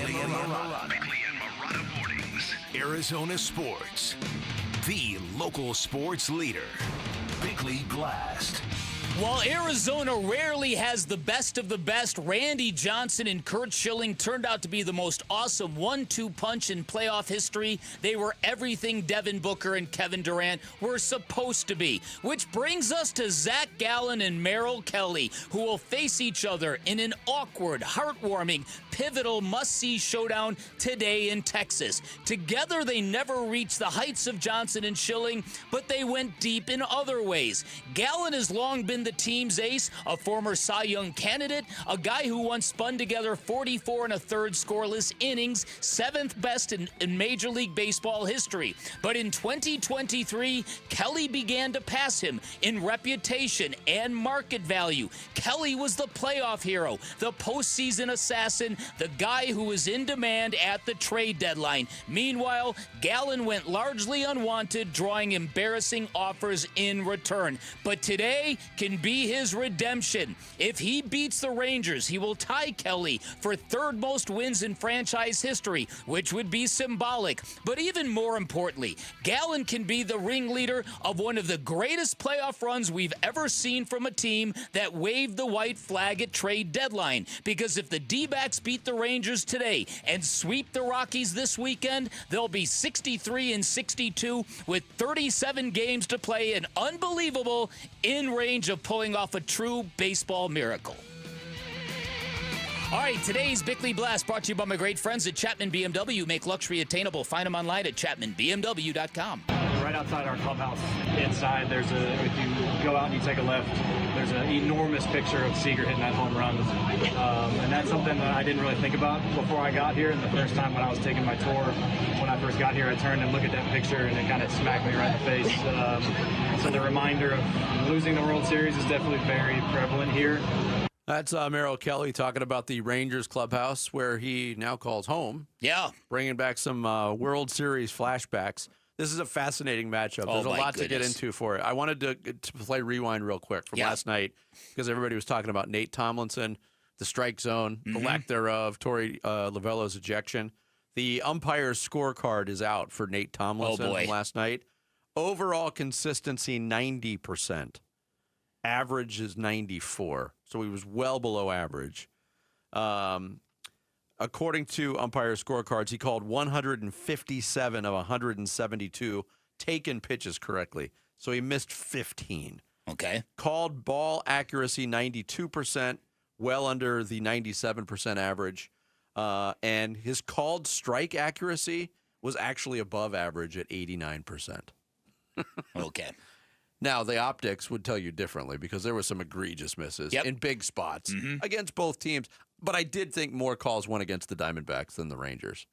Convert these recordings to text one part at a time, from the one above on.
Bickley and Marotta Mornings. Arizona Sports. The local sports leader. Bickley Blast. While Arizona rarely has the best of the best, Randy Johnson and Curt Schilling turned out to be the most awesome 1-2 punch in playoff history. They were everything Devin Booker and Kevin Durant were supposed to be. Which brings us to Zac Gallen and Merrill Kelly, who will face each other in an awkward, heartwarming, pivotal, must-see showdown today in Texas. Together, they never reached the heights of Johnson and Schilling, but they went deep in other ways. Gallen has long been the team's ace, a former Cy Young candidate, a guy who once spun together 44 1/3 scoreless innings, 7th best in Major League Baseball history. But in 2023, Kelly began to pass him in reputation and market value. Kelly was the playoff hero, the postseason assassin, the guy who was in demand at the trade deadline. Meanwhile, Gallen went largely unwanted, drawing embarrassing offers in return. But today can be his redemption. If he beats the Rangers, he will tie Kelly for 3rd most wins in franchise history, which would be symbolic. But even more importantly, Gallen can be the ringleader of one of the greatest playoff runs we've ever seen from a team that waved the white flag at trade deadline. Because if the D-backs beat the Rangers today and sweep the Rockies this weekend, they'll be 63-62 with 37 games to play, and unbelievable in range of pulling off a true baseball miracle. All right, today's Bickley Blast brought to you by my great friends at Chapman BMW. Make luxury attainable. Find them online at chapmanbmw.com. Right outside our clubhouse, inside, if you go out and you take a left, there's an enormous picture of Seager hitting that home run. And that's something that I didn't really think about before I got here. And the first time when I was taking my tour, when I first got here, I turned and looked at that picture and it kind of smacked me right in the face. So the reminder of losing the World Series is definitely very prevalent here. That's Merrill Kelly talking about the Rangers clubhouse, where he now calls home. Yeah. Bringing back some World Series flashbacks. This is a fascinating matchup. There's a lot to get into for it. I wanted to play Rewind real quick from last night, because everybody was talking about Nate Tomlinson, the strike zone, the lack thereof, Torey Lovello's ejection. The umpire's scorecard is out for Nate Tomlinson from last night. Overall consistency, 90%. Average is 94. So he was well below average. According to umpire scorecards, he called 157 of 172 taken pitches correctly. So he missed 15. Okay. Called ball accuracy 92%, well under the 97% average. And his called strike accuracy was actually above average at 89%. Okay. Now, the optics would tell you differently, because there were some egregious misses in big spots against both teams. But I did think more calls went against the Diamondbacks than the Rangers.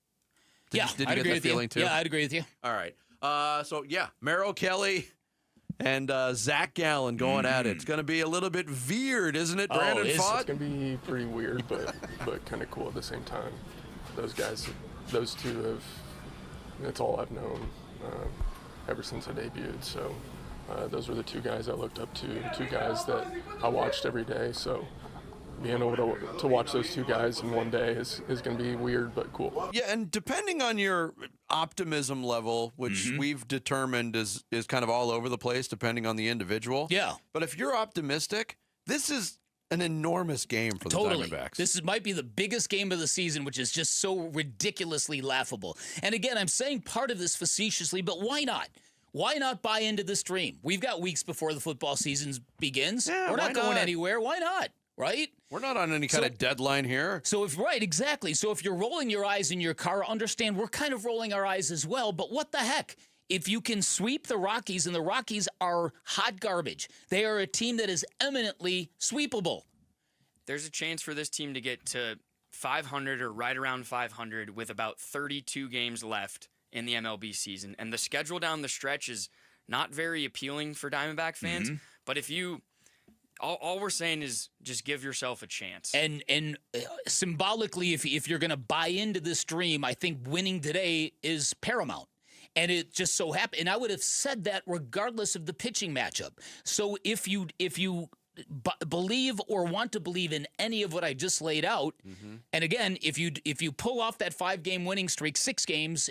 Did you get that feeling too? Yeah, I'd agree with you. All right. Merrill Kelly and Zac Gallen going at it. It's going to be a little bit weird, isn't it, Brandon Fott? It's going to be pretty weird, but kind of cool at the same time. Those guys, those two have, that's all I've known ever since I debuted. So those were the two guys I looked up to, two guys that I watched every day. So being able to watch those two guys in one day is going to be weird but cool. Yeah, and depending on your optimism level, which we've determined is kind of all over the place depending on the individual. Yeah. But if you're optimistic, this is an enormous game for the Diamondbacks. This might be the biggest game of the season, which is just so ridiculously laughable. And again, I'm saying part of this facetiously, but why not? Why not buy into this dream? We've got weeks before the football season begins. Yeah, we're not going anywhere. Why not? Right? We're not on any kind of deadline here. So exactly. So if you're rolling your eyes in your car, understand we're kind of rolling our eyes as well. But what the heck? If you can sweep the Rockies, and the Rockies are hot garbage, they are a team that is eminently sweepable. There's a chance for this team to get to 500 or right around 500 with about 32 games left in the MLB season. And the schedule down the stretch is not very appealing for Diamondback fans. But if you... All we're saying is just give yourself a chance. And symbolically, if you're going to buy into this dream, I think winning today is paramount. And it just so happened, and I would have said that regardless of the pitching matchup. So if you believe or want to believe in any of what I just laid out. And again, if you pull off that 5-game winning streak, 6 games,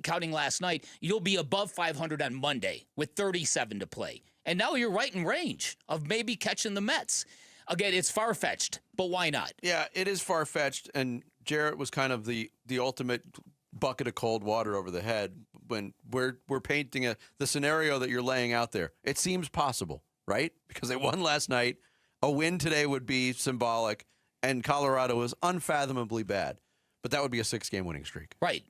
counting last night, you'll be above 500 on Monday with 37 to play. And now you're right in range of maybe catching the Mets. Again, it's far-fetched, but why not? Yeah, it is far-fetched, and Jarrett was kind of the ultimate bucket of cold water over the head when we're painting the scenario that you're laying out there. It seems possible, right? Because they won last night. A win today would be symbolic, and Colorado is unfathomably bad. But that would be a 6-game winning streak. Right.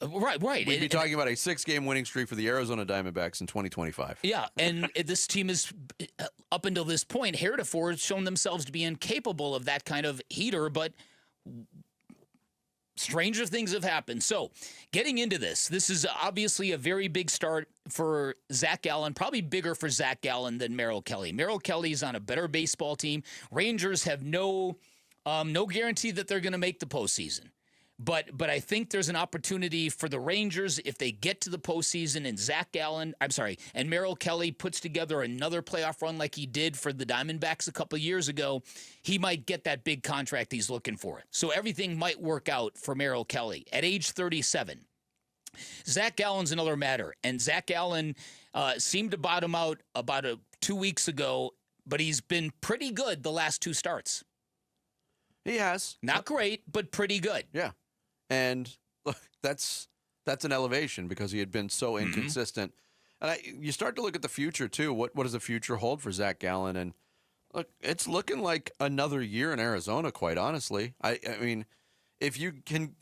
Right. We'd be talking about a 6-game winning streak for the Arizona Diamondbacks in 2025. Yeah, and this team is, up until this point, heretofore, has shown themselves to be incapable of that kind of heater, but stranger things have happened. So, getting into this is obviously a very big start for Zac Gallen, probably bigger for Zac Gallen than Merrill Kelly. Merrill Kelly is on a better baseball team. Rangers have no guarantee that they're going to make the postseason. But I think there's an opportunity for the Rangers if they get to the postseason and Merrill Kelly puts together another playoff run like he did for the Diamondbacks a couple of years ago, he might get that big contract he's looking for. So everything might work out for Merrill Kelly at age 37. Zac Gallen's another matter, and Zac Gallen seemed to bottom out about 2 weeks ago, but he's been pretty good the last 2 starts. He has. Not great, but pretty good. Yeah. And look, that's an elevation because he had been so inconsistent. And you start to look at the future, too. What does the future hold for Zac Gallen? And look, it's looking like another year in Arizona, quite honestly. I mean, if you can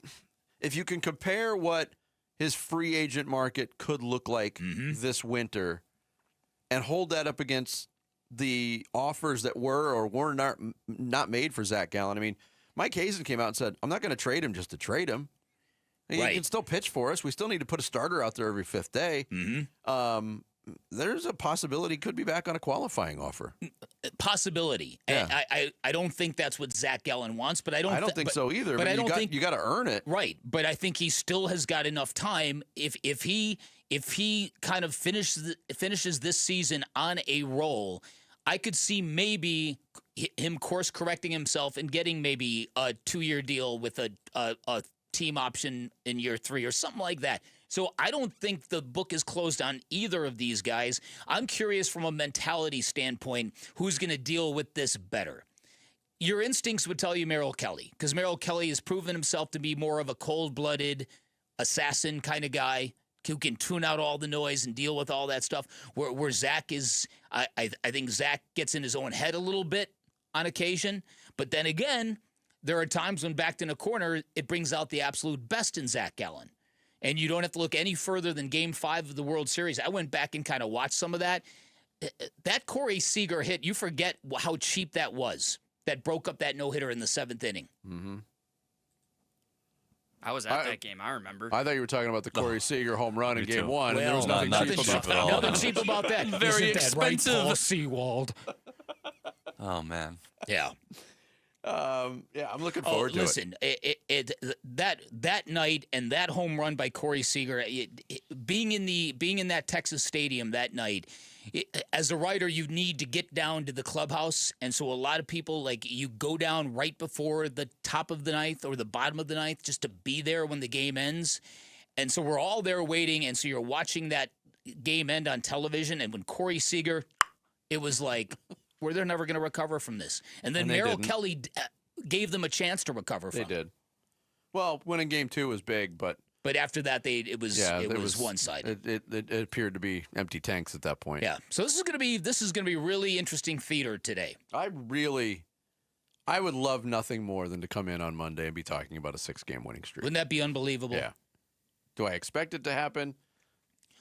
compare what his free agent market could look like this winter and hold that up against the offers that were or were not made for Zac Gallen. I mean, Mike Hazen came out and said, I'm not going to trade him just to trade him. He can still pitch for us. We still need to put a starter out there every 5th day. There's a possibility he could be back on a qualifying offer. Possibility. Yeah. And I don't think that's what Zac Gallen wants, but I don't think so either. But I don't think you got to earn it. Right. But I think he still has got enough time if he kind of finishes this season on a roll. I could see maybe him course correcting himself and getting maybe a 2-year deal with a team option in year 3 or something like that. So I don't think the book is closed on either of these guys. I'm curious from a mentality standpoint, who's going to deal with this better. Your instincts would tell you Merrill Kelly, because Merrill Kelly has proven himself to be more of a cold-blooded assassin kind of guy who can tune out all the noise and deal with all that stuff, where Zac is, I think Zac gets in his own head a little bit on occasion. But then again, there are times when backed in a corner, it brings out the absolute best in Zac Gallen. And you don't have to look any further than Game 5 of the World Series. I went back and kind of watched some of that. That Corey Seager hit, you forget how cheap that was. That broke up that no-hitter in the 7th inning. Mm-hmm. I was at that game. I remember. I thought you were talking about the Corey Seager home run in Game 1. Well, and there was nothing cheap about that. Nothing cheap about that. Very expensive. Right, Paul Sewald. Oh, man. Yeah. I'm looking forward to it. That night and that home run by Corey Seager, being in that Texas stadium that night, as a writer, you need to get down to the clubhouse, and so a lot of people you go down right before the top of the 9th or the bottom of the 9th just to be there when the game ends, and so we're all there waiting, and so you're watching that game end on television, and when Corey Seager, it was like, they're never going to recover from this. And then Merrill Kelly gave them a chance to recover from it. They did. Well, winning Game 2 was big, but after that, it was one-sided. It appeared to be empty tanks at that point. Yeah. So this is going to be really interesting theater today. I would love nothing more than to come in on Monday and be talking about a 6-game winning streak. Wouldn't that be unbelievable? Yeah. Do I expect it to happen?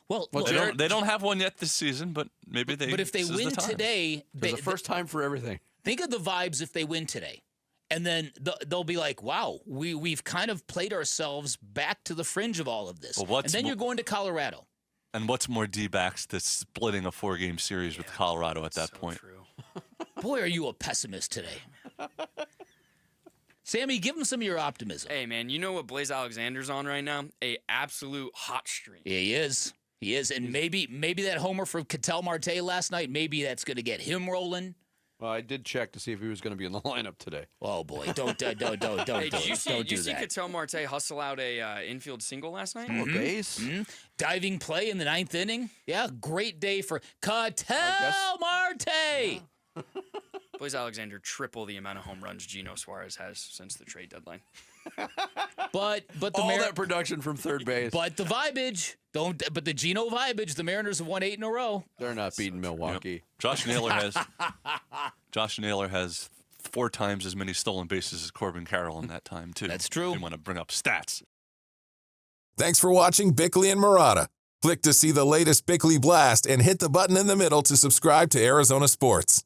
Well, they don't have one yet this season, but maybe they. But if they win today, there's a first time for everything. Think of the vibes if they win today, and then they'll be like, "Wow, we've kind of played ourselves back to the fringe of all of this." Well, and then you're going to Colorado. And what's more D-backs than splitting a 4-game series with Colorado at that point? True. Boy, are you a pessimist today. Sammy, give him some of your optimism. Hey, man, you know what Blaze Alexander's on right now? A absolute hot streak. Yeah, he is. He is, and maybe that homer from Ketel Marte last night, maybe that's going to get him rolling. Well, I did check to see if he was going to be in the lineup today. Oh boy, don't Hey, do did you it. see Ketel Marte hustle out a infield single last night? Base? Mm-hmm. Diving play in the 9th inning. Yeah, great day for Ketel Marte. Blaze Alexander triple the amount of home runs Geno Suarez has since the trade deadline. But the all that production from third base. But the vibage, but the Geno vibage, the Mariners have won 8 in a row. They're not beating Milwaukee. Yep. Josh Naylor has 4 times as many stolen bases as Corbin Carroll in that time too. That's true. If you want to bring up stats. Thanks for watching Bickley and Murata. Click to see the latest Bickley Blast and hit the button in the middle to subscribe to Arizona Sports.